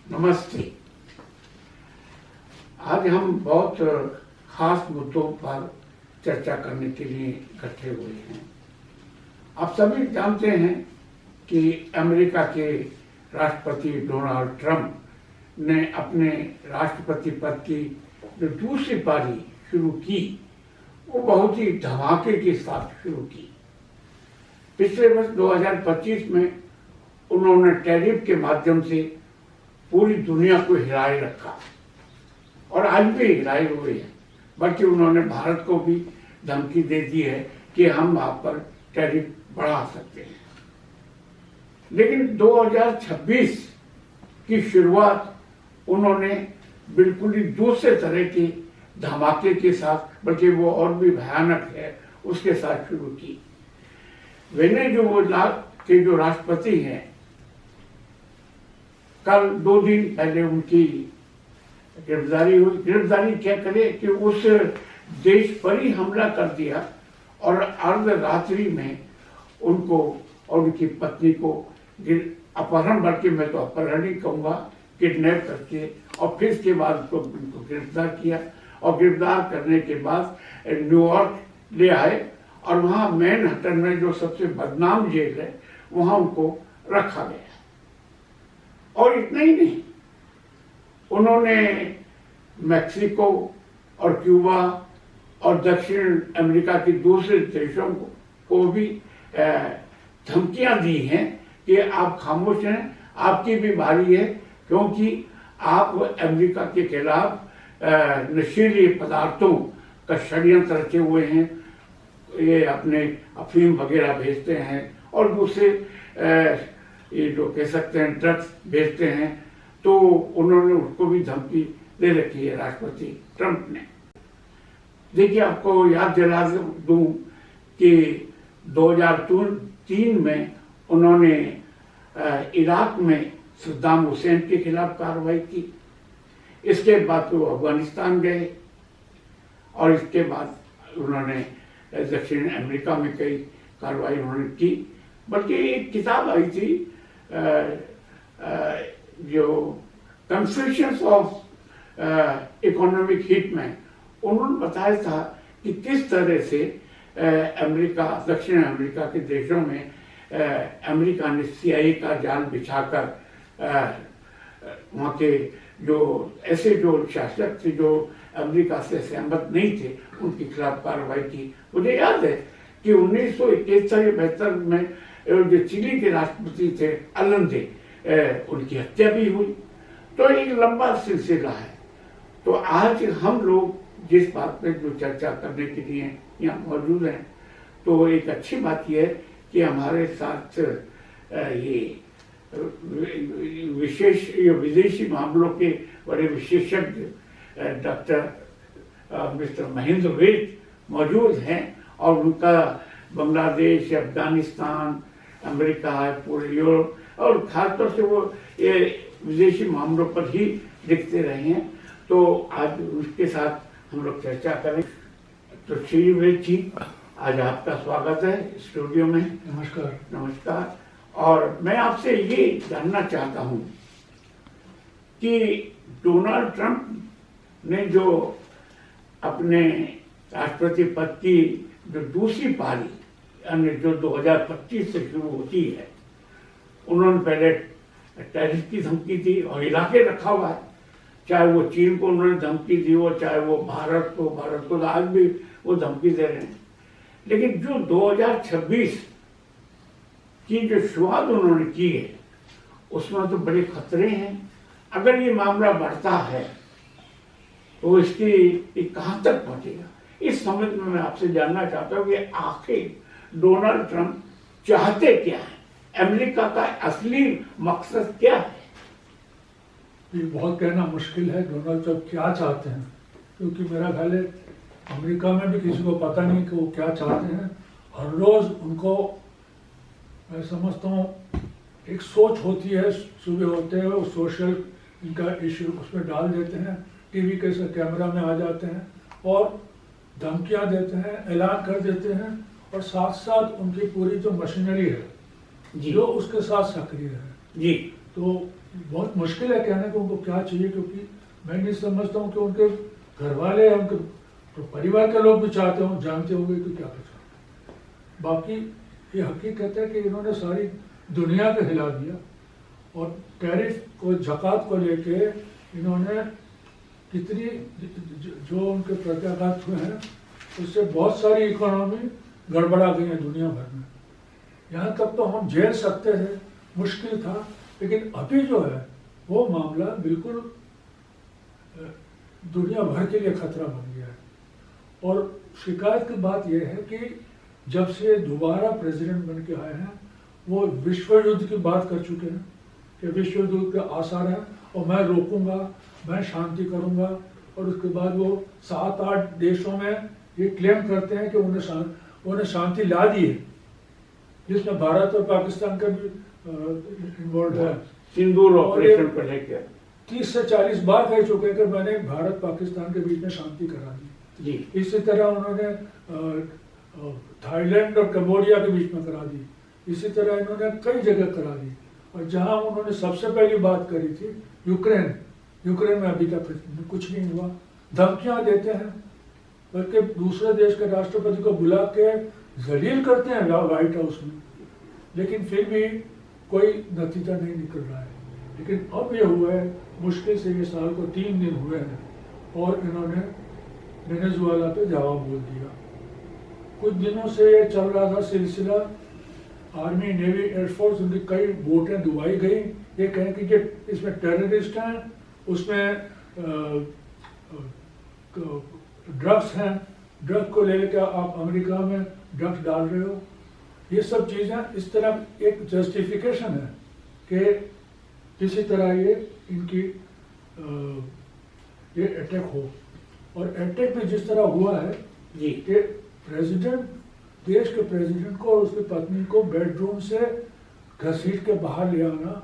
नमस्ते। आज हम बहुत खास मुद्दों पर चर्चा करने के लिए इकट्ठे हुए हैं। आप सभी जानते हैं कि अमेरिका के राष्ट्रपति डोनाल्ड ट्रंप ने अपने राष्ट्रपति पद की जो दूसरी पारी शुरू की वो बहुत ही धमाके के साथ शुरू की। पिछले वर्ष 2025 में उन्होंने टैरिफ के माध्यम से पूरी दुनिया को हिलाए रखा और आज भी हिलाए हुए हैं, बल्कि उन्होंने भारत को भी धमकी दे दी है कि हम आप पर टैरिफ बढ़ा सकते हैं। लेकिन 2026 की शुरुआत उन्होंने बिल्कुल ही दूसरे तरह के धमाके के साथ, बल्कि वो और भी भयानक है, उसके साथ शुरू की। वेनेजुएला के जो राष्ट्रपति हैं, कल 2 दिन पहले उनकी गिरफ्तारी हुई। गिरफ्तारी क्या करे कि उस देश पर ही हमला कर दिया और अर्धरात्रि में उनको और उनकी पत्नी को अपहरण, बल्कि मैं तो अपहरण ही कहूँगा, किडनैप करके और फिर इसके बाद उनको गिरफ्तार किया और गिरफ्तार करने के बाद न्यूयॉर्क ले आए और वहाँ मैनहट्टन में जो सबसे बदनाम जेल है वहाँ उनको रखा गया। और इतना ही नहीं, उन्होंने मैक्सिको और क्यूबा और दक्षिण अमेरिका के दूसरे देशों को भी धमकियां दी हैं कि आप खामोश हैं, आपकी भी बारी है, क्योंकि आप अमेरिका के खिलाफ नशीले पदार्थों का षड्यंत्र रचे हुए हैं। ये अपने अफीम वगैरह भेजते हैं और दूसरे ये जो कह सकते हैं ड्रग्स भेजते हैं, तो उन्होंने उसको भी धमकी दे रखी है राष्ट्रपति ट्रंप ने। देखिए, आपको याद दिला दूं कि 2003 में उन्होंने इराक में सद्दाम हुसैन के खिलाफ कार्रवाई की। इसके बाद वो अफगानिस्तान गए और इसके बाद उन्होंने दक्षिण अमेरिका में कई कार्रवाई उन्होंने की। बल्कि एक किताब आई थी जो कन्फेशंस ऑफ इकोनॉमिक हिटमैन, उन्होंने बताया था कि किस तरह से अमेरिका, दक्षिण अमेरिका के देशों में अमेरिका ने CIA का जाल बिछाकर वहाँ के जो ऐसे जो शासक थे जो अमेरिका से सहमत नहीं थे उनके खिलाफ कार्रवाई की। मुझे याद है कि 1971-72 में जो चिली के राष्ट्रपति थे अल्लंदे, उनकी हत्या भी हुई। तो एक लंबा सिलसिला है। तो आज हम लोग जिस बात पर जो चर्चा करने के लिए यहाँ मौजूद हैं, तो एक अच्छी बात यह है कि हमारे साथ ये विदेशी मामलों के बड़े विशेषज्ञ डॉक्टर मिस्टर महेंद्र वेद मौजूद हैं और उनका बांग्लादेश, अफगानिस्तान, अमेरिका है, पूरे यूरोप और खासतौर से वो ये विदेशी मामलों पर ही लिखते रहे हैं। तो आज उसके साथ हम लोग चर्चा करें। तो श्री वेद जी, आज आपका स्वागत है स्टूडियो में। नमस्कार। नमस्कार। और मैं आपसे ये जानना चाहता हूँ कि डोनाल्ड ट्रंप ने जो अपने राष्ट्रपति पद की जो दूसरी पारी, यानी जो 2025 से शुरू होती है, उन्होंने पहले टैरिफ की धमकी दी और इलाके रखा हुआ है। चाहे वो चीन को उन्होंने धमकी दी हो, चाहे वो भारत को आज भी वो धमकी दे रहे हैं। लेकिन जो 2026 की जो शुरुआत उन्होंने की है, उसमें तो बड़े खतरे हैं। अगर ये मामला बढ़ता है तो इसकी कहाँ तक पहुंचेगा। इस संबंध में मैं आपसे जानना चाहता हूँ कि आखिर डोनाल्ड ट्रंप चाहते क्या है, अमेरिका का असली मकसद क्या है। ये बहुत कहना मुश्किल है डोनाल्ड ट्रंप क्या चाहते हैं, क्योंकि मेरा ख्याल है अमेरिका में भी किसी को पता नहीं कि वो क्या चाहते हैं। हर रोज उनको, मैं समझता हूँ, एक सोच होती है, सुबह होते हैं वो सोशल इनका इश्यू उसमें डाल देते हैं, टीवी के कैमरा में आ जाते हैं और धमकियां देते हैं, ऐलान कर देते हैं और साथ साथ उनकी पूरी जो मशीनरी है जो उसके साथ सक्रिय है। जी। तो बहुत मुश्किल है कहने को उनको क्या चाहिए, क्योंकि मैं नहीं समझता हूँ कि उनके घर वाले, उनके तो परिवार के लोग भी चाहते हो, जानते होंगे कि क्या चाहते हैं। बाकी ये हकीकत है कि इन्होंने सारी दुनिया को हिला दिया, और टैरिफ को, ज़कात को लेके इन्होंने कितनी जो उनके प्रत्याघात हुए हैं, उससे बहुत सारी इकोनॉमी गड़बड़ा गई है दुनिया भर में। यहाँ तक तो हम झेल सकते थे, मुश्किल था, लेकिन अभी जो है वो मामला बिल्कुल दुनिया भर के लिए खतरा बन गया है। और शिकायत की बात यह है कि जब से दोबारा प्रेसिडेंट बन के आए हैं, वो विश्व युद्ध की बात कर चुके हैं कि विश्व युद्ध के आसार हैं और मैं रोकूंगा, मैं शांति करूंगा। और उसके बाद वो 7-8 देशों में ये क्लेम करते हैं कि उन्हें शांति ला दी है, जिसमें भारत और पाकिस्तान का भी इन्वॉल्व है। सिंदूर ऑपरेशन को लेकर 30 से 40 बार कह चुके हैं कि मैंने भारत पाकिस्तान के बीच में शांति करा दी जी। इसी तरह उन्होंने थाईलैंड और कंबोडिया के बीच में करा दी, इसी तरह इन्होंने कई जगह करा दी। और जहां उन्होंने सबसे पहली बात करी थी यूक्रेन में अभी तक कुछ नहीं हुआ। धमकियां देते हैं, बल्कि दूसरे देश के राष्ट्रपति को बुला के जलील करते हैं व्हाइट हाउस में, लेकिन फिर भी कोई नतीजा नहीं निकल रहा है। लेकिन अब ये हुआ है, मुश्किल से ये साल को 3 दिन हुए हैं और इन्होंने वेनेजुएला पे जवाब बोल दिया। कुछ दिनों से ये चल रहा था सिलसिला, आर्मी, नेवी, एयरफोर्स, उनकी कई बोटें डुबाई गई। ये कहें कि ये इसमें टेररिस्ट हैं, उसमें ड्रग्स हैं, ड्रग को लेकर आप अमेरिका में ड्रग्स डाल रहे हो। ये सब चीज़ें इस तरह एक जस्टिफिकेशन है कि किसी तरह ये इनकी ये अटैक हो। और अटैक भी जिस तरह हुआ है जी कि देश के प्रेसिडेंट को और उसकी पत्नी को बेडरूम से घसीट के बाहर ले आना,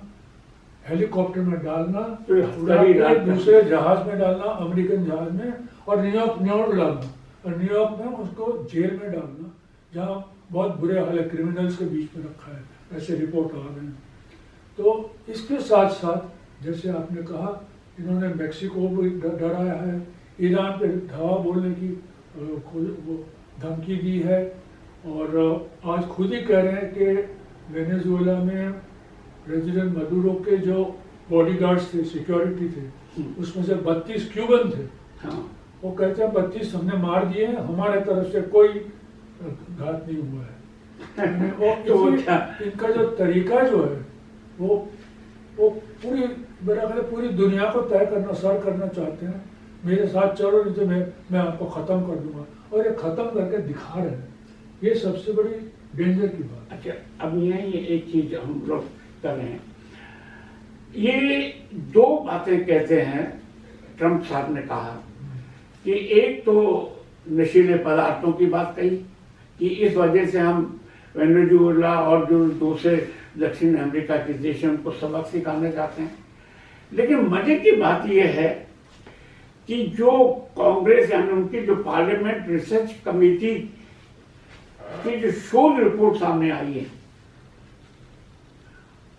हेलीकॉप्टर में डालना, दूसरे जहाज में डालना, अमेरिकन जहाज में, और न्यूयॉर्क डालना, और न्यूयॉर्क में उसको जेल में डालना, जहाँ बहुत बुरे हाल है, क्रिमिनल्स के बीच में रखा है, ऐसे रिपोर्ट आ रहे हैं। तो इसके साथ साथ जैसे आपने कहा, इन्होंने मेक्सिको को डराया है, ईरान पे धावा बोलने की वो धमकी दी है, और आज खुद ही कह रहे हैं कि वेनेजुएला में प्रेसिडेंट मदुरो के जो बॉडीगार्ड्स थे, सिक्योरिटी थे, उसमें से 32 क्यूबन थे। हाँ। वो कहते हैं 32 हमने मार दिए हैं, हमारे तरफ से कोई घात नहीं हुआ है। तो इनका जो तरीका जो है वो पूरी मेरा ख्याल पूरी दुनिया को तय करना, सर करना चाहते हैं। मेरे साथ चलो, नहीं तो मैं आपको ख़त्म कर दूंगा, और ये ख़त्म करके दिखा रहे हैं। ये सबसे बड़ी डेंजर की बात। अच्छा, अब यही एक चीज हम लोग कर रहे हैं, ये 2 बातें कहते हैं। ट्रंप साहब ने कहा कि एक तो नशीले पदार्थों की बात कही कि इस वजह से हम वेनेजुएला और जो दूसरे दक्षिण अमेरिका के देश हैं उनको सबक सिखाना चाहते हैं। लेकिन मजे की बात यह है कि जो कांग्रेस यानी उनकी जो पार्लियामेंट रिसर्च कमेटी की जो शोध रिपोर्ट सामने आई है,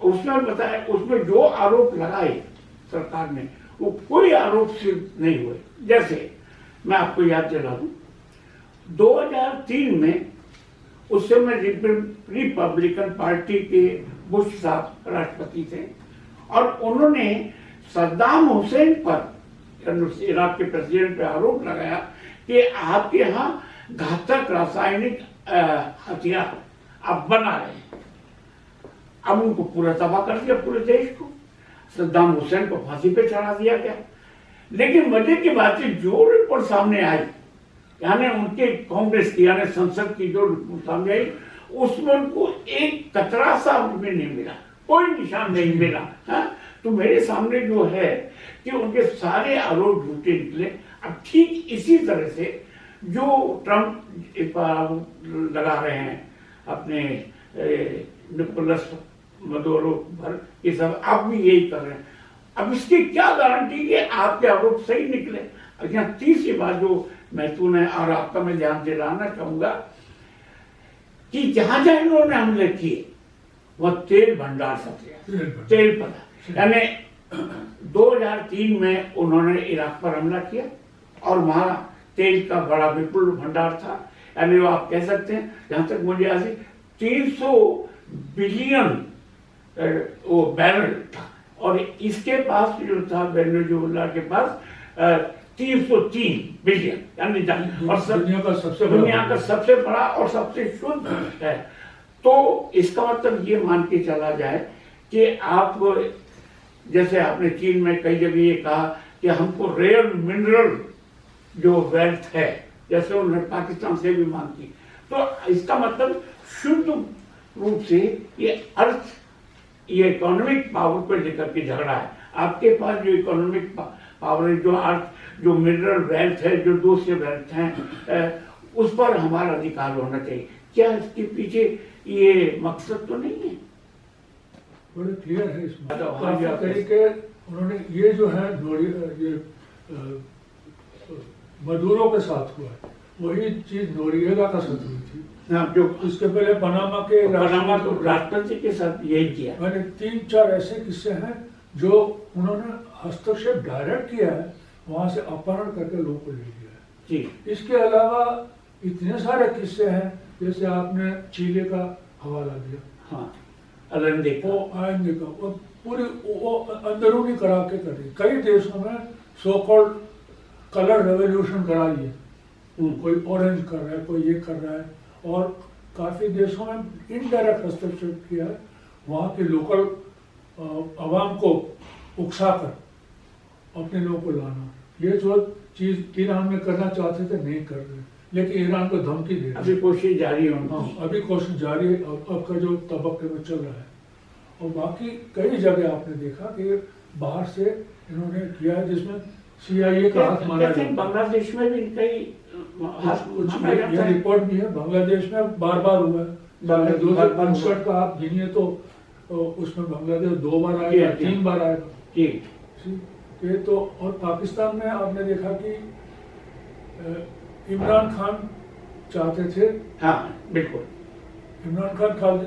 उसमें बताया, उसमें जो आरोप लगाए सरकार ने, वो कोई आरोप सिद्ध नहीं हुए। जैसे मैं आपको याद दिला दूं, 2003 में उस समय रिपब्लिकन पार्टी के बुश साहब राष्ट्रपति थे, और उन्होंने सद्दाम हुसैन पर, इराक के प्रेसिडेंट पे आरोप लगाया कि आपके यहाँ घातक रासायनिक हथियार आप बना रहे हैं। अब उनको पूरा तबाह कर दिया, पूरे देश को। सद्दाम हुसैन को फांसी पे चढ़ा दिया गया। लेकिन मजे की बात है, जो रिपोर्ट सामने आई, यानी उनके कांग्रेस की यानी संसद की जो रिपोर्ट सामने आई, उसमें उनको एक कतरा सा उनमें नहीं मिला, कोई निशान नहीं मिला। हाँ? तो मेरे सामने जो है कि उनके सारे आरोप झूठे निकले। अब ठीक इसी तरह से जो ट्रंप लगा रहे हैं अपने निकोलस मदुरो पर, ये सब आप भी यही कर रहे हैं। अब इसकी क्या गारंटी कि आपके आरोप सही निकले। यहाँ तीसरी बात जो महत्वपूर्ण है और आपका मैं ध्यान दिलाना चाहूंगा कि जहां जहां इन्होंने हमले किए वह तेल भंडार सब तेल पता, यानी 2003 में उन्होंने इराक पर हमला किया और वहां तेल का बड़ा विपुल भंडार था। यानी वो आप कह सकते हैं, जहां तक मुझे याद है, 300 बिलियन वो बैरल था, और इसके पास जो था वेनेजुएला के पास 303 बिलियन, यानी और दुनिया का सबसे बड़ा और सबसे शुद्ध है। तो इसका मतलब ये मान के चला जाए कि आप, जैसे आपने चीन में कई जगह ये कहा कि हमको रेयर मिनरल जो वेल्थ है, जैसे उन्होंने पाकिस्तान से भी मांग की, तो इसका मतलब शुद्ध रूप से ये अर्थ, ये इकोनॉमिक पावर को लेकर के झगड़ा है। आपके पास जो इकोनॉमिक पावर है, जो अर्थ, जो मिनरल वेल्थ है, जो दूसरे वेल्थ हैं, उस पर हमारा अधिकार होना चाहिए। क्या इसके पीछे ये मकसद तो नहीं है? बड़े क्लियर है इसमें काफी तरीके। उन्होंने ये जो है ये मदुरो के साथ हुआ है, वही चीज नोरिएगा का साथ हुई थी। जो इसके पहले पनामा तो राष्ट्रपति के साथ यही किया। मैंने 3-4 ऐसे किस्से हैं जो उन्होंने हस्तक्षेप डायरेक्ट किया है, वहां से अपहरण करके लोगों को ले लिया है जी। इसके अलावा इतने सारे किस्से हैं, जैसे आपने चीले का हवाला दिया, हाँ, अलेंदे का, वो पूरी वो अंदरूनी करा के करे। कई देशों में सो कॉल्ड कलर रेवोल्यूशन करा लिए, कोई ऑरेंज कर रहा है, कोई ये कर रहा है, और काफी देशों में इनडायरेक्ट हस्तक्षेप किया है, वहाँ के लोकल आवाम को उकसाकर अपने लोगों को लाना। ये जो चीज ईरान में करना चाहते थे नहीं कर रहे, लेकिन ईरान को धमकी दे रहे। अभी कोशिश जारी है। हाँ, अभी कोशिश जारी है, अब का जो तबक्के में चल रहा है। और बाकी कई जगह आपने देखा कि बाहर से इन्होंने किया है, जिसमें CIA का हाथ माना जाता है। बांग्लादेश में भी कई ये रिपोर्ट भी है, बांग्लादेश में बार बार हुआ है। 2065 का आप गिनिए तो उसमें बांग्लादेश 2 बार आएगा, 3 बार आएगा। ये तो, और पाकिस्तान में आपने देखा कि इमरान खान चाहते थे, हाँ बिल्कुल, इमरान खान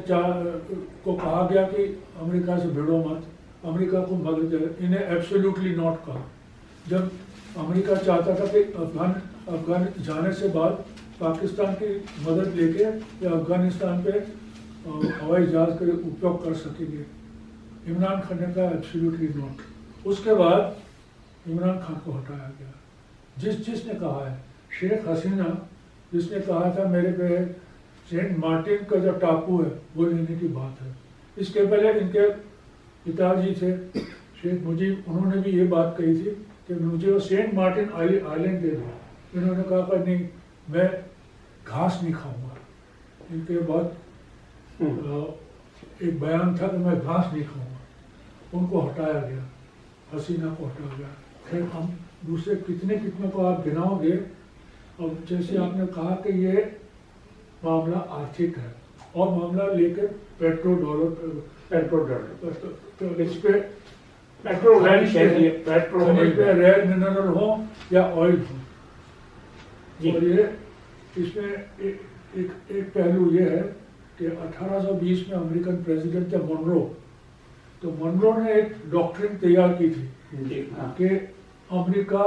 को कहा गया कि अमेरिका से भिड़ो मत, अमेरिका को मदद, इन्हें एब्सोल्युटली नॉट कहा। जब अमेरिका चाहता था कि अफगान जाने से बाद पाकिस्तान की मदद लेके या अफगानिस्तान पे हवाई जहाज का उपयोग कर सकेंगे, इमरान खान ने कहा एब्सोल्युटली नॉट। उसके बाद इमरान खान को हटाया गया। जिसने कहा है, शेख हसीना, जिसने कहा था मेरे पे सेंट मार्टिन का जो टापू है वो लेने की बात है। इसके पहले इनके पिताजी थे शेख मुजीब, उन्होंने भी ये बात कही थी कि मुझे वो सेंट मार्टिन आइलैंड दे दो। इन्होंने कहा कि नहीं, मैं घास नहीं खाऊंगा। इनके बाद एक बयान था कि मैं घास नहीं खाऊंगा, उनको हटाया गया, हसीना को हटाया गया। फिर हम दूसरे कितने को आप गिनाओगे। और जैसे आपने कहा कि ये मामला आर्थिक है, और मामला लेकर पेट्रो रेयर मिनरल हो या ऑयल हो। और ये इसमें एक पहलू ये है कि 1820 में अमेरिकन प्रेसिडेंट थे मोनरो, तो मोनरो ने एक डॉक्ट्रिन तैयार की थी कि अमेरिका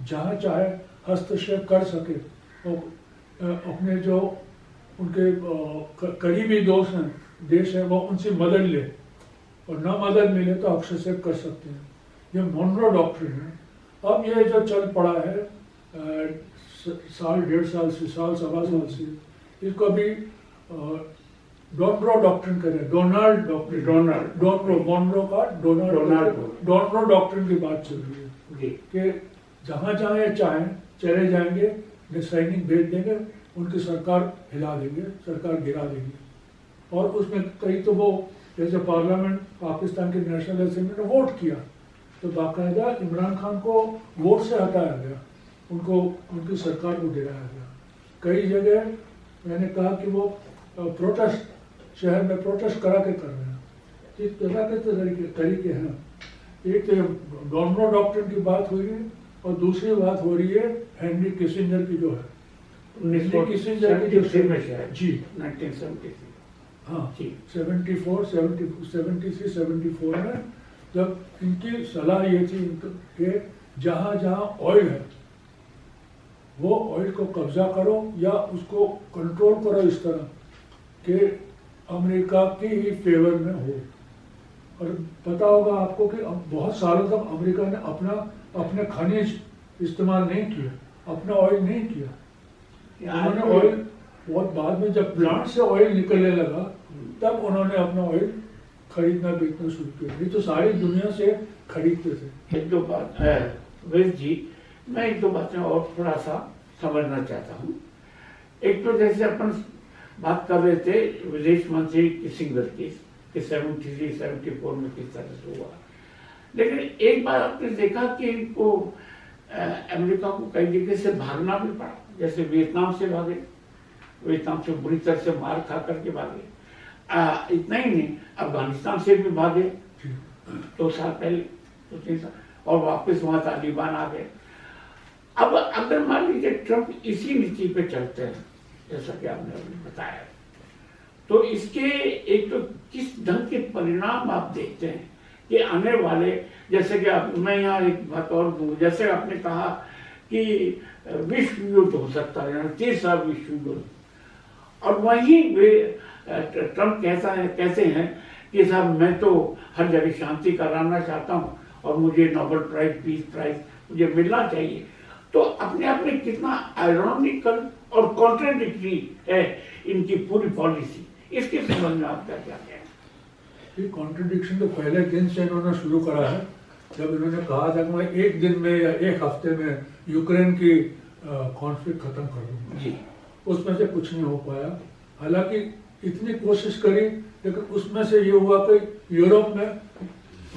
जहाँ चाहे हस्तक्षेप कर सके, तो अपने जो उनके करीबी दोस्त हैं, देश है, वो उनसे मदद ले, और ना मदद मिले तो हस्तक्षेप कर सकते हैं। ये मोनरो डॉक्ट्रिन है। अब ये जो चल पड़ा है साल 1.5 साल से, साल सवा साल से, इसको अभी डोनरो डॉक्ट्रिन कर रहे हैं, डोनाल्ड डॉक्ट्रिन, डोनरो मोनरो का डोनरो डॉक्ट्रिन की बात चल रही है कि जहाँ जहाँ ये चाहें चले जाएंगे, सैनिक भेज देंगे, उनकी सरकार हिला देंगे, सरकार गिरा देंगे। और उसमें कई तो वो जैसे पार्लियामेंट पाकिस्तान की नेशनल असेंबली ने वोट किया, तो बाकायदा इमरान खान को वोट से हटाया गया, उनको उनकी सरकार को गिराया गया। कई जगह मैंने कहा कि वो प्रोटेस्ट, शहर में प्रोटेस्ट करा के कर रहे हैं। इस तरह के तरीके हैं। एक तो डोनरो डॉक्ट्रिन की बात हुई है, और दूसरी बात हो रही है हेनरी किसिंजर की, जो है 1973 जी 1973, हाँ 74 में जब इनकी सलाह ये थी कि जहाँ जहाँ ऑयल है वो ऑयल को कब्जा करो या उसको कंट्रोल करो इस तरह कि अमेरिका की ही फेवर में हो। और पता होगा आपको कि अब बहुत सालों तक अमेरिका ने अपने खनिज इस्तेमाल नहीं किया, अपना ऑयल नहीं किया। उन्होंने ऑयल बहुत बाद में जब प्लांट से ऑयल निकलने लगा तब उन्होंने अपना ऑयल खरीदना बेचना शुरू किया, नहीं तो सारी दुनिया से खरीदते थे। एक दो बात है वेद जी, मैं एक दो बातें और थोड़ा सा समझना चाहता हूँ। एक तो जैसे अपन बात कर रहे थे विदेश मंत्री किसिंगर की कि 73-74 में किस तरह से हुआ, लेकिन एक बार आपने देखा कि इनको अमेरिका को कई जगह से भागना भी पड़ा, जैसे वियतनाम से भागे, वियतनाम से बुरी तरह से मार खा करके भागे। इतना ही नहीं, अफगानिस्तान से भी भागे 2 साल पहले, 2-3 साल, और वापस वहां तालिबान आ गए। अब अगर मान लीजिए ट्रंप इसी नीति पे चलते हैं जैसा कि आपने अभी बताया, तो इसके एक तो किस ढंग के परिणाम आप देखते हैं कि आने वाले, जैसे कि मैं यहाँ एक बात और दूँ, जैसे आपने कहा कि विश्व युद्ध हो सकता है, तीसरा विश्व युद्ध, और वहीं वे ट्रंप कहते हैं कि साहब मैं तो हर जगह शांति कराना चाहता हूँ और मुझे नोबेल प्राइज, पीस प्राइज मुझे मिलना चाहिए। तो अपने आप में कितना आयरॉनिकल और कॉन्ट्राडिक्टरी है इनकी पूरी पॉलिसी, इसके संबंध में आपका क्या कहना है? ये कॉन्ट्रडिक्शन तो पहले दिन से इन्होंने शुरू करा है, जब इन्होंने कहा था कि मैं एक दिन में या एक हफ्ते में यूक्रेन की कॉन्फ्लिक्ट खत्म कर दूंगा जी, उसमें से कुछ नहीं हो पाया। हालांकि इतनी कोशिश करी, लेकिन उसमें से ये हुआ कि यूरोप में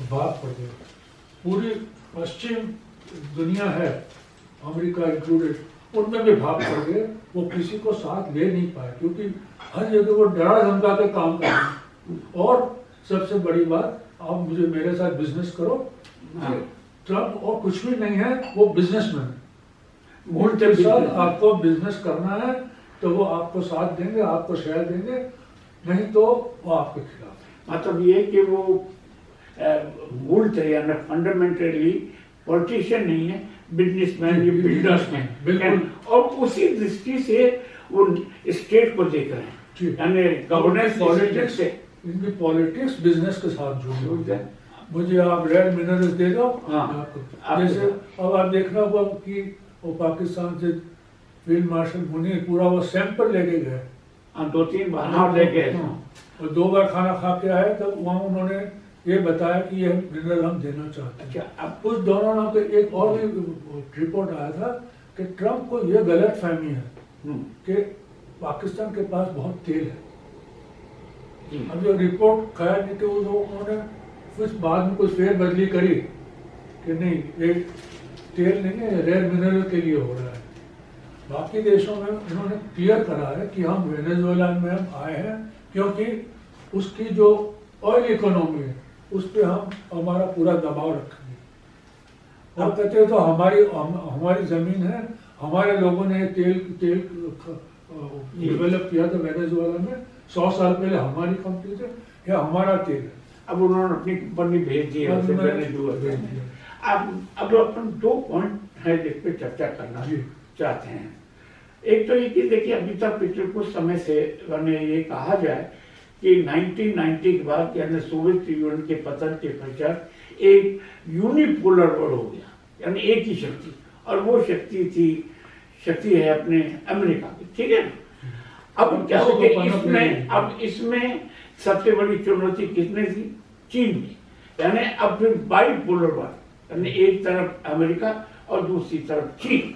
भाग पड़ गया। पूरी पश्चिम दुनिया है, अमेरिका इंक्लूडेड, उनमें भी भाग पड़ गए। वो किसी को साथ ले नहीं पाए क्योंकि हर जगह वो डरा धमका के काम कर रहे हैं। और सबसे बड़ी बात, आप मुझे मेरे साथ बिजनेस करो, ट्रंप और कुछ भी नहीं है, वो बिजनेसमैन है। उनके साथ आपको बिजनेस करना है तो वो आपको साथ देंगे, आपको शेयर देंगे, नहीं तो वो आपके खिलाफ। मतलब ये कि वो मूलतः यानी फंडामेंटली पॉलिटिशियन नहीं है, बिजनेसमैन, ये बिल्डर्स हैं, और उसी दृष्टि से वो स्टेट को देख रहे हैं, यानी गवर्नेंस पॉलिटिक्स से। इनकी पॉलिटिक्स बिजनेस के साथ जुड़ी है। मुझे आप रेयर मिनरल्स दे दो, जैसे अब आप देखना होगा कि वो पाकिस्तान से फील्ड मार्शल मुनीर पूरा वो सैंपल लेके गए, 2-3 बार लेके, और 2 बार खाना खा के आए, तब वहाँ उन्होंने ये बताया कि ये मिनरल हम देना चाहते हैं। अब उस दौरान पे एक और भी रिपोर्ट आया था कि ट्रंप को ये गलत फहमी है कि पाकिस्तान के पास बहुत तेल है। अब जो रिपोर्ट खैर नहीं कि उन्होंने कुछ बाद में कुछ फेर बदली करी कि नहीं, ये तेल नहीं है, रेयर मिनरल के लिए हो रहा है। बाकी देशों में उन्होंने क्लियर करा है कि हम वेनेजुएला में हम आए हैं क्योंकि उसकी जो ऑयल इकोनॉमी है उस पर हम हमारा पूरा दबाव रखेंगे। और कहते हैं तो हमारी जमीन है, हमारे लोगों ने तेल डेवलप किया था वेनेजुएला में 100 साल पहले, हमारी कंपनी से, या हमारा तेल है। अब उन्होंने अपनी कंपनी भेज दी है वेनेजुएला। अब अपन 2 पॉइंट है जिस पे चर्चा करना चाहते हैं। एक तो ये कि देखिए अभी तक पिछले कुछ समय से ये कहा जाए कि 1990 के बाद यानी सोवियत यूनियन के पतन के पश्चात एक यूनिपोलर वर्ल्ड हो गया, यानी एक ही शक्ति, और वो शक्ति है अपने अमेरिका की, ठीक है ना। अब क्या हो गया इसमें सबसे बड़ी चुनौती किसने थी? चीन की, यानी अब फिर बाइपोलर वर्ल्ड, यानी एक तरफ अमेरिका और दूसरी तरफ चीन।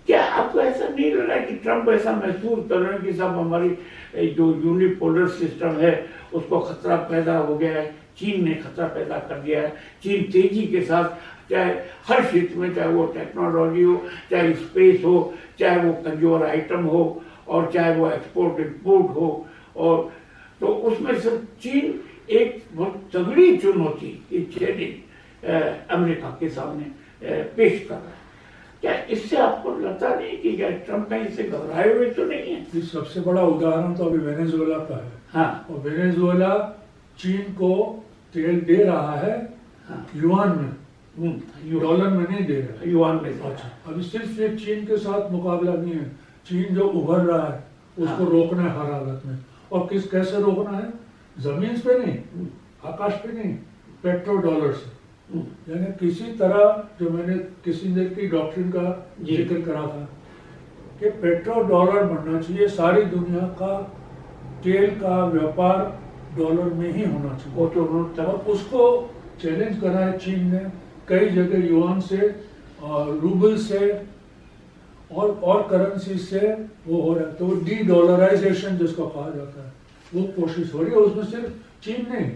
क्या आपको ऐसा नहीं लग रहा है कि ट्रंप ऐसा महसूस कर रहे हैं कि सब हमारी जो यूनिपोलर सिस्टम है उसको खतरा पैदा हो गया है, चीन ने खतरा पैदा कर दिया है। चीन तेजी के साथ चाहे हर क्षेत्र में, चाहे वो टेक्नोलॉजी हो, चाहे स्पेस हो, चाहे वो कंज्यूमर आइटम हो, और चाहे वो एक्सपोर्ट इंपोर्ट हो, और तो उसमें से चीन एक बहुत तगड़ी चुनौती अमेरिका के सामने पेश कर रहा है। क्या इससे आपको लगता नहीं कि क्या ट्रंप कहीं से घबराए हुए तो नहीं है? सबसे बड़ा उदाहरण तो अभी वेनेजुएला का है। हाँ, और वेनेजुएला चीन को तेल दे रहा है हाँ। युआन में, डॉलर में नहीं दे रहा है। युआन में। अच्छा, अभी सिर्फ ये चीन के साथ मुकाबला नहीं है, चीन जो उभर रहा है उसको हाँ। रोकना है हर हालत में। और कैसे रोकना है? जमीन पे नहीं, आकाश पे नहीं, पेट्रो डॉलर से। यानी किसी तरह, जो मैंने किसिंजर की डॉक्ट्रिन का जी। जिक्र करा था कि पेट्रो डॉलर बनना चाहिए, सारी दुनिया का तेल का व्यापार डॉलर में ही होना चाहिए। वो तो उन्होंने और उसको चैलेंज करा है चीन ने कई जगह, युआन से, रूबल से और करेंसी से वो हो रहा है। तो डी डॉलराइजेशन जिसको कहा जाता है, वो कोशिश हो रही है। उसमें सिर्फ चीन नहीं,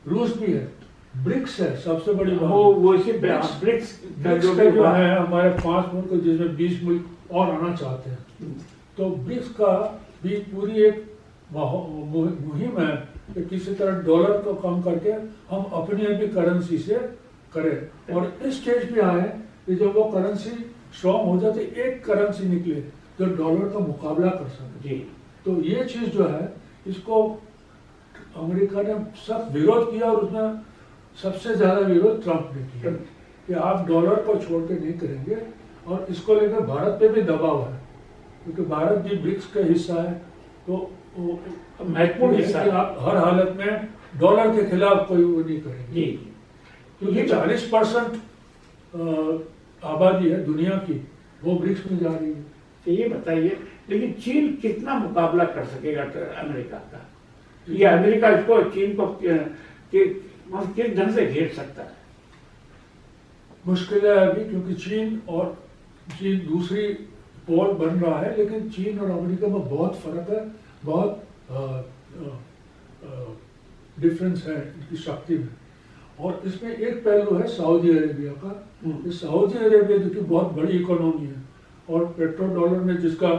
रूस भी है, ब्रिक्स है सबसे बड़ी बात। वो इसी ब्रिक्स ब्रिक्स का जो है हमारे 5 मुल्क, जिसमें 20 मुल्क और आना चाहते हैं। तो ब्रिक्स का भी पूरी एक मुहिम है कि किसी तरह डॉलर को कम करके हम अपनी अपनी करेंसी से करें। और इस स्टेज पे आए कि जब वो करेंसी स्ट्रॉन्ग हो जाती, एक करेंसी निकले जो डॉलर का मुकाबला कर सके। जी। तो ये चीज जो है, इसको अमेरिका ने सब विरोध किया, और उसमें सबसे ज्यादा विरोध ट्रंप ने किया कि आप डॉलर को छोड़ के नहीं करेंगे। और इसको लेकर भारत पे भी दबाव है, क्योंकि भारत भी ब्रिक्स का हिस्सा है। तो महत्वपूर्ण हिस्सा है। आप हर हालत में डॉलर के खिलाफ कोई वो नहीं करेंगे। जी। क्योंकि 40% आबादी है दुनिया की, वो ब्रिक्स में जा रही है। तो ये बताइए, लेकिन चीन कितना मुकाबला कर सकेगा अमेरिका का? ये अमेरिका इसको, चीन को किस ढंग से घेर सकता है? मुश्किल है अभी, क्योंकि चीन दूसरी पोल बन रहा है। लेकिन चीन और अमेरिका में बहुत फर्क है, बहुत डिफरेंस है इनकी शक्ति में। और इसमें एक पहलू है सऊदी अरेबिया का। ये सऊदी अरेबिया जो कि बहुत बड़ी इकोनॉमी है, और पेट्रो डॉलर में जिसका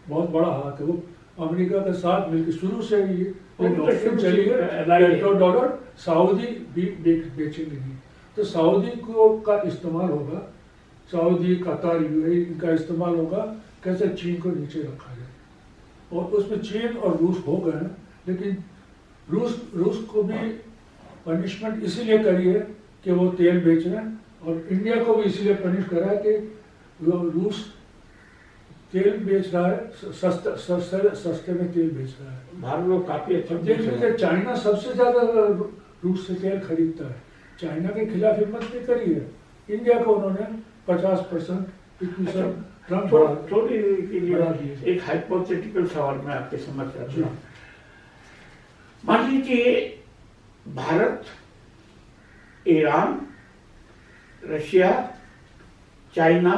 बहुत बड़ा हाथ है, वो अमेरिका के साथ मिलकर शुरू से ही डॉक्ट्रिन चली है, पेट्रो डॉलर सऊदी भी बेचेंगे नहीं। तो सऊदी को का इस्तेमाल होगा, सऊदी, कतर, यूएई, इनका इस्तेमाल होगा कैसे चीन को नीचे रखा जाए। और उसमें चीन और रूस हो गए हैं, लेकिन रूस को भी पनिशमेंट इसीलिए करी है कि वो तेल बेच रहे हैं, और इंडिया को भी इसीलिए पनिश करा है कि रूस तेल बेच रहा है, सस्ते में तेल बेच रहा है। भारत लोग काफी अच्छा देख लीजिए, चाइना सबसे ज्यादा रूस से तेल खरीदता है। चाइना के खिलाफ हिम्मत नहीं करी है। इंडिया को उन्होंने 50% इतनी सब ट्रम्प थोड़ी के लिए एक हाइपोथेटिकल सवाल मैं आपके समझ रहा हूँ। मान लीजिए भारत, ईरान, रशिया, चाइना,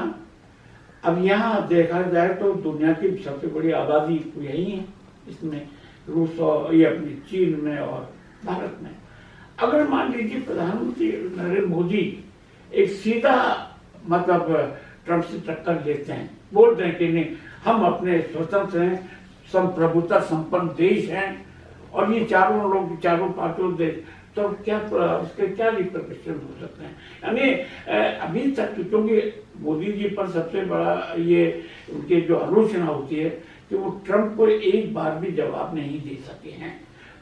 अब यहाँ देखा जाए तो दुनिया की सबसे बड़ी आबादी यही है, इसमें रूस और ये अपनी चीन में और भारत में। अगर मान लीजिए प्रधानमंत्री नरेंद्र मोदी एक सीधा मतलब ट्रंप से टक्कर लेते हैं, बोलते हैं कि नहीं, हम अपने स्वतंत्र हैं, संप्रभुता संपन्न देश हैं, और ये चारों लोग, चारों पांचों देश, तो क्या उसके क्या रिपरकशन हो सकते हैं? यानी अभी तक, क्योंकि मोदी जी पर सबसे बड़ा ये उनके जो आलोचना होती है कि वो ट्रंप को एक बार भी जवाब नहीं दे सके हैं।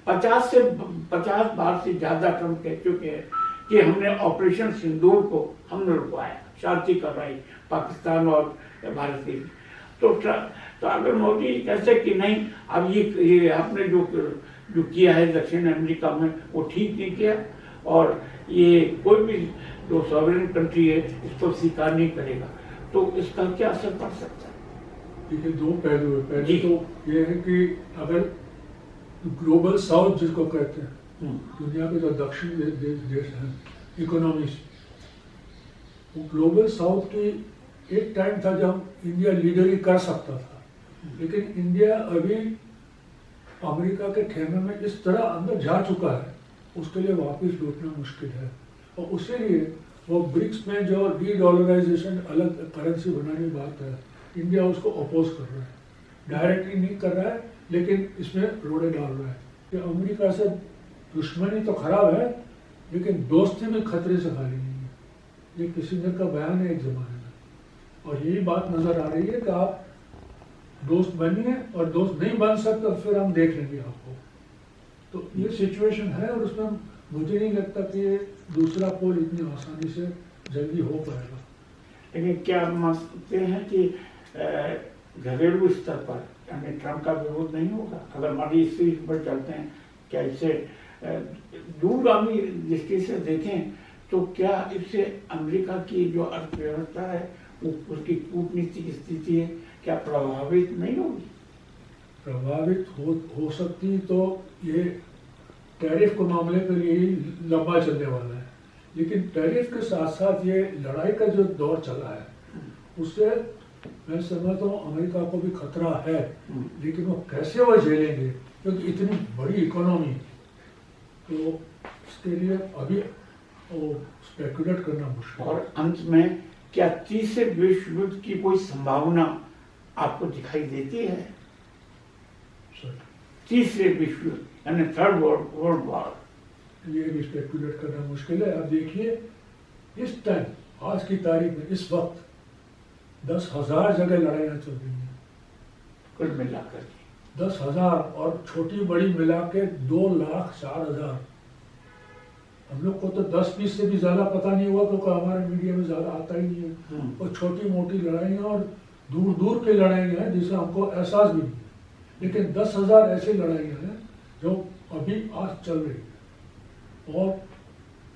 50 बार से ज्यादा ट्रंप कह चुके हैं कि हमने ऑपरेशन सिंदूर को हमने रुकवाया, शांति करवाई पाकिस्तान और भारत के। तो अगर मोदी कहते कि नहीं, अब ये आपने जो किया है दक्षिण अमेरिका में वो ठीक नहीं किया, और ये कोई भी जो सॉवरेन कंट्री है इसको स्वीकार नहीं करेगा, तो इसका क्या असर पड़ सकता है? देखिए, दो पहलू है। पहले तो ये है कि अगर ग्लोबल साउथ जिसको कहते हैं, दुनिया के जो दक्षिण देश हैं इकोनॉमीज, वो ग्लोबल साउथ की एक टाइम था जब इंडिया लीडरी कर सकता था, लेकिन इंडिया अभी अमेरिका के खेमे में इस तरह अंदर जा चुका है, उसके लिए वापस लौटना मुश्किल है। और उसके लिए वो ब्रिक्स में जो डी डॉलराइजेशन, अलग करेंसी बनाने की बात है, इंडिया उसको अपोज कर रहा है, डायरेक्टली नहीं कर रहा है, लेकिन इसमें रोड़े डाल रहा है कि अमेरिका से दुश्मनी तो खराब है, लेकिन दोस्ती भी खतरे से खाली नहीं है। ये किसिंजर का बयान है एक जमाने में, और यही बात नजर आ रही है कि आप दोस्त बनिए, और दोस्त नहीं बन सकते फिर हम देख लेंगे आपको। तो ये सिचुएशन है, और उसमें मुझे नहीं लगता कि ये दूसरा पोल इतनी आसानी से जल्दी हो पाएगा। लेकिन क्या आप मानते हैं कि घरेलू स्तर पर यानी ट्रंप का विरोध नहीं होगा? अगर हमारी इस चीज पर चलते हैं, क्या इससे दूरगामी दृष्टि से देखें तो क्या इससे अमेरिका की जो अर्थव्यवस्था है उसकी कूटनीतिक स्थिति है क्या प्रभावित नहीं होगी? प्रभावित हो सकती, तो ये टैरिफ के मामले के लिए ही लंबा चलने वाला है। लेकिन टैरिफ के साथ साथ ये लड़ाई का जो दौर चला है उससे मैं समझता हूँ अमेरिका को भी खतरा है, लेकिन वो कैसे वो झेलेंगे, क्योंकि इतनी बड़ी इकोनॉमी, तो इसके लिए अभी वो स्पेकुलेट करना मुश्किल है। और अंत में क्या तीसरे विश्व युद्ध की कोई संभावना आपको दिखाई देती है? तीसरे विश्व युद्ध यानी थर्ड वर्ल्ड वॉर, ये भी स्पेकुलेट करना मुश्किल है। अब देखिए इस टाइम, आज की तारीख में, इस वक्त 10,000 जगह लड़ाइयाँ चल रही हैं कुल मिलाकर 10,000, और छोटी बड़ी मिला के 2,04,000। हम लोग को तो 10-20 से भी ज्यादा पता नहीं हुआ क्योंकि हमारे मीडिया में ज्यादा आता ही नहीं है। और छोटी मोटी लड़ाइयाँ और दूर दूर की लड़ाइयाँ हैं जिससे हमको एहसास भी नहीं है, लेकिन 10,000 ऐसी लड़ाइयाँ हैं जो अभी आज चल रही है। और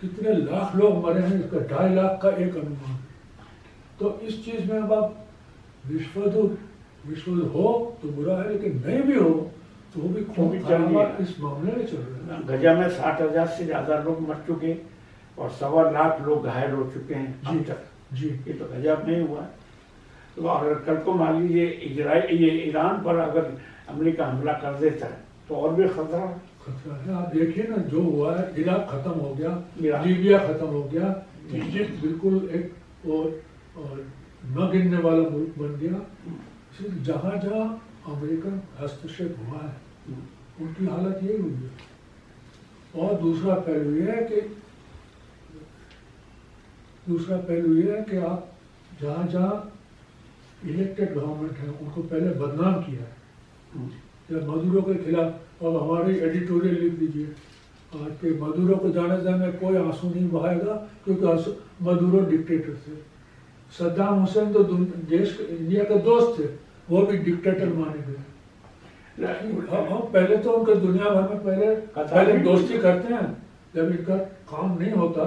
कितने लाख लोग मरे हैं इसका 2.5 लाख का एक अनुमान है। तो इस चीज में अब आप विश्व युद्ध हो तो बुरा है, लेकिन नहीं भी हो तो वो भी खूब खराबा इस मामले में चल रहा है। गजा में 60,000 से ज्यादा लोग मर चुके और 1.25 लाख लोग घायल हो चुके हैं अब तक। जी, ये तो गजा में ही हुआ है। तो अगर कल को मान लीजिए ये ईरान पर अगर अमेरिका हमला कर देता है तो और भी खतरा है। आप देखिए ना जो हुआ है, इराक खत्म हो गया, लीबिया खत्म हो गया, इजिप्ट बिल्कुल एक न गिनने वाला मुल्क बन गया। जहाँ जहाँ अमेरिकन हस्तक्षेप हुआ है उनकी हालत यही हुई है। और दूसरा पहलू ये है कि आप जहाँ जहाँ इलेक्टेड गवर्नमेंट है उनको पहले बदनाम किया है। या मदुरो के खिलाफ अब हमारे एडिटोरियल लिख लीजिए आज के, मदुरो को जाने में कोई आंसू नहीं बहाएगा क्योंकि मदुरो डिक्टेटर थे। सद्दाम हुसैन तो देश इंडिया के दोस्त थे, वो भी डिक्टेटर माने गए। हम पहले तो उनके दुनिया भर में पहले दोस्ती करते हैं, जब इनका काम नहीं होता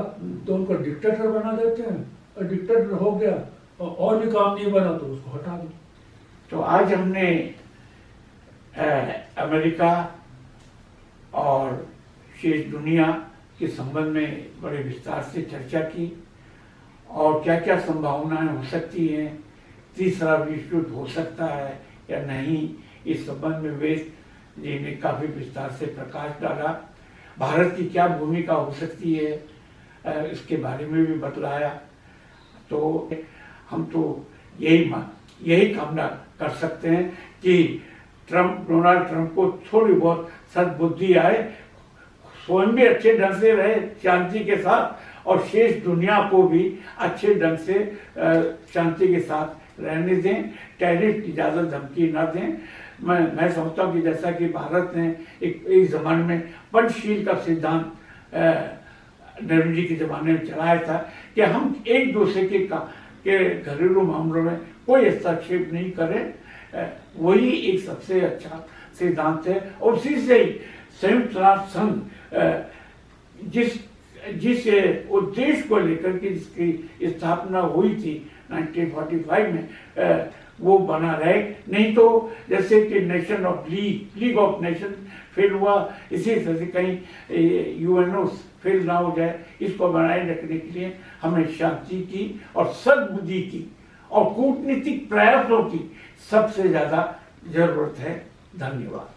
तो उनको डिक्टेटर बना देते हैं, और डिक्टेटर हो गया और भी काम नहीं बना तो उसको हटा दो। तो आज हमने अमेरिका और शेष दुनिया के संबंध में बड़े विस्तार से चर्चा की और क्या क्या संभावनाएं हो सकती हैं, तीसरा विश्व युद्ध हो सकता है या नहीं, इस संबंध में वेद जी ने काफी विस्तार से प्रकाश डाला। भारत की क्या भूमिका हो सकती है इसके बारे में भी बतलाया। तो हम तो यही कामना कर सकते हैं कि डोनाल्ड ट्रंप को थोड़ी बहुत सद्बुद्धि आए, स्वयं भी अच्छे ढंग से रहे शांति के साथ, और शेष दुनिया को भी अच्छे ढंग से शांति के साथ रहने दें, टैरिफ की ज़्यादा धमकी ना दें। मैं समझता हूँ कि जैसा कि भारत ने एक ज़माने में पंचशील का सिद्धांत नेहरू जी के ज़माने में चलाया था कि हम एक दूसरे के घरेलू मामलों में कोई हस्तक्षेप नहीं करें, वही एक सबसे अच्छा सिद्धांत है। और उसी से ही संयुक्त राष्ट्र संघ जिस उद्देश्य को लेकर के जिसकी स्थापना हुई थी 1945 में, वो बना रहे। नहीं तो जैसे कि nation of league of nation fail हुआ, इसी तरह से कहीं यूएनओ फेल ना हो जाए, इसको बनाए रखने के लिए हमें शांति की और सद्बुद्धि की और कूटनीतिक प्रयासों की सबसे ज्यादा जरूरत है। धन्यवाद।